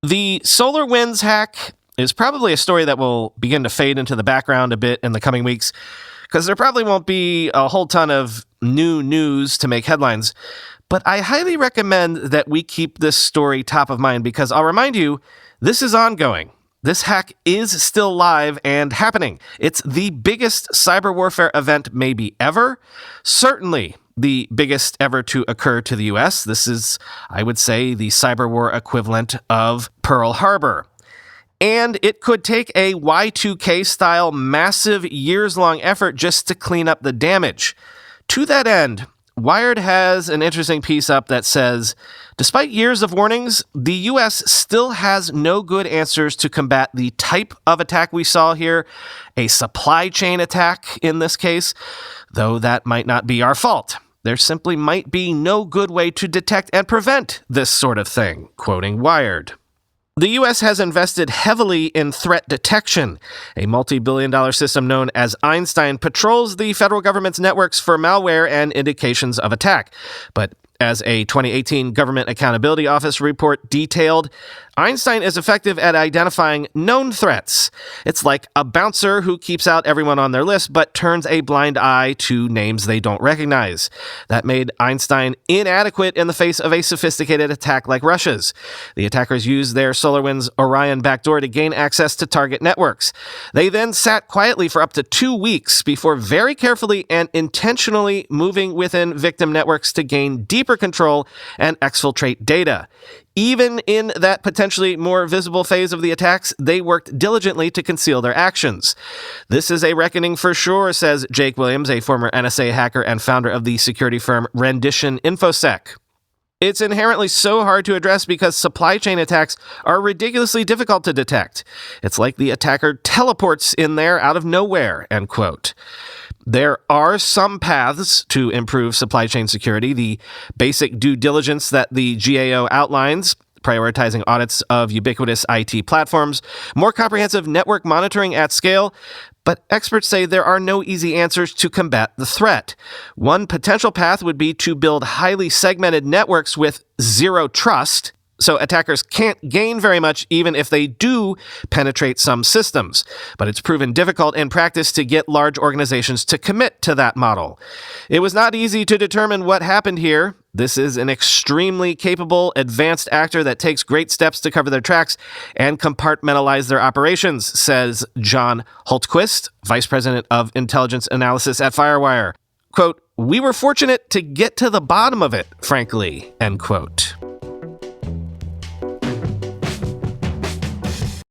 The SolarWinds hack is probably a story that will begin to fade into the background a bit in the coming weeks, because there probably won't be a whole ton of new news to make headlines. But I highly recommend that we keep this story top of mind, because I'll remind you, this is ongoing. This hack is still live and happening. It's the biggest cyber warfare event maybe ever. Certainly the biggest ever to occur to the US. This is, I would say, the cyber war equivalent of Pearl Harbor. And it could take a Y2K-style massive years-long effort just to clean up the damage. To that end, Wired has an interesting piece up that says, despite years of warnings, the U.S. still has no good answers to combat the type of attack we saw here, a supply chain attack in this case, though that might not be our fault. There simply might be no good way to detect and prevent this sort of thing, quoting Wired. The U.S. has invested heavily in threat detection. A multi-billion-dollar system known as Einstein patrols the federal government's networks for malware and indications of attack. But as a 2018 Government Accountability Office report detailed, Einstein is effective at identifying known threats. It's like a bouncer who keeps out everyone on their list but turns a blind eye to names they don't recognize. That made Einstein inadequate in the face of a sophisticated attack like Russia's. The attackers used their SolarWinds Orion backdoor to gain access to target networks. They then sat quietly for up to 2 weeks before very carefully and intentionally moving within victim networks to gain deeper control and exfiltrate data. Even in that potentially more visible phase of the attacks, they worked diligently to conceal their actions. This is a reckoning for sure, says Jake Williams, a former NSA hacker and founder of the security firm Rendition InfoSec. It's inherently so hard to address because supply chain attacks are ridiculously difficult to detect. It's like the attacker teleports in there out of nowhere, end quote. There are some paths to improve supply chain security. The basic due diligence that the GAO outlines, prioritizing audits of ubiquitous IT platforms, more comprehensive network monitoring at scale, but experts say there are no easy answers to combat the threat. One potential path would be to build highly segmented networks with zero trust, so attackers can't gain very much even if they do penetrate some systems. But it's proven difficult in practice to get large organizations to commit to that model. It was not easy to determine what happened here. This is an extremely capable, advanced actor that takes great steps to cover their tracks and compartmentalize their operations, says John Hultquist, Vice President of Intelligence Analysis at Firewire. Quote, "We were fortunate to get to the bottom of it, frankly," end quote.